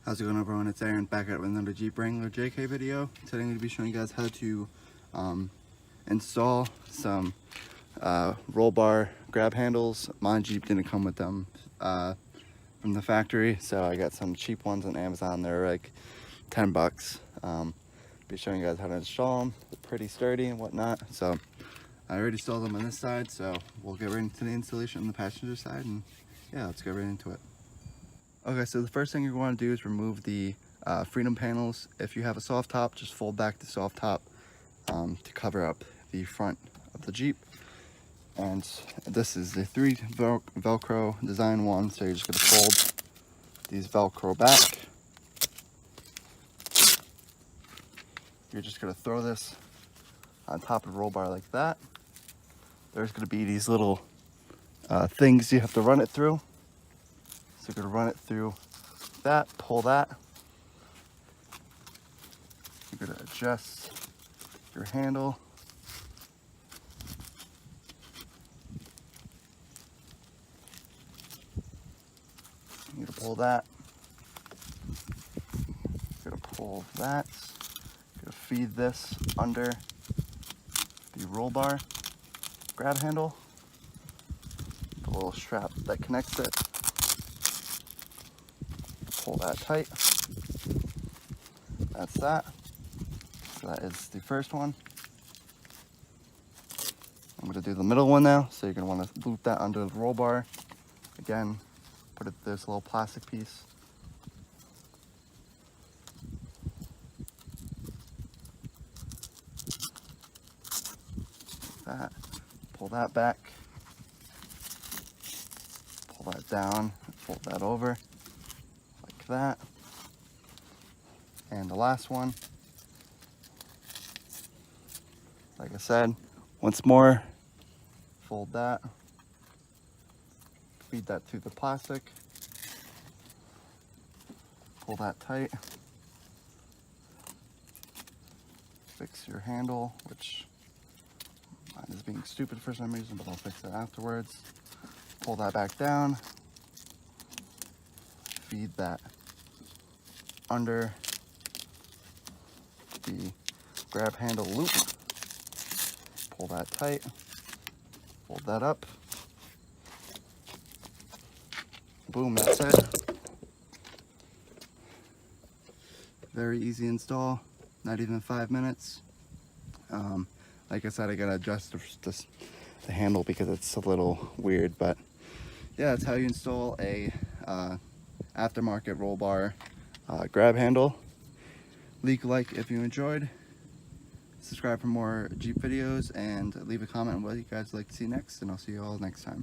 How's it going, everyone? It's Aaron back at with another Jeep Wrangler JK video. Today I'm going to be showing you guys how to install some Rollbar grab handles. My Jeep didn't come with them from the factory, so I got some cheap ones on Amazon. They're like 10 bucks. Be showing you guys how to install them. They're pretty sturdy and whatnot. So I already installed them on this side, so we'll get right into the installation on the passenger side, and yeah, let's get right into it. Okay, so the first thing you're going to do is remove the freedom panels. If you have a soft top, just fold back the soft top to cover up the front of the Jeep. And this is the 3 Velcro design one, so you're just going to fold these Velcro back. You're just going to throw this on top of the roll bar like that. There's going to be these little things you have to run it through. So you're going to run it through that, pull that. You're going to adjust your handle. You're going to pull that. You're going to pull that. You're going to feed this under the roll bar grab handle. The little strap that connects it. Pull that tight. That's that. So that is the first one. I'm going to do the middle one now. So you're going to want to loop that under the roll bar. Again, put it this little plastic piece. Like that. Pull that back. Pull that down. Fold that over. That. And the last one, like I said, once more, fold that, feed that through the plastic, pull that tight, fix your handle, which mine is being stupid for some reason, but I'll fix it afterwards. Pull that back down, feed that under the grab handle loop, pull that tight, fold that up, boom, that's it. Very easy install, not even 5 minutes. Like I said, I gotta adjust the handle because it's a little weird, but yeah, that's how you install a aftermarket roll bar grab handle. Leave a like if you enjoyed, subscribe for more Jeep videos, and leave a comment on what you guys like to see next, and I'll see you all next time.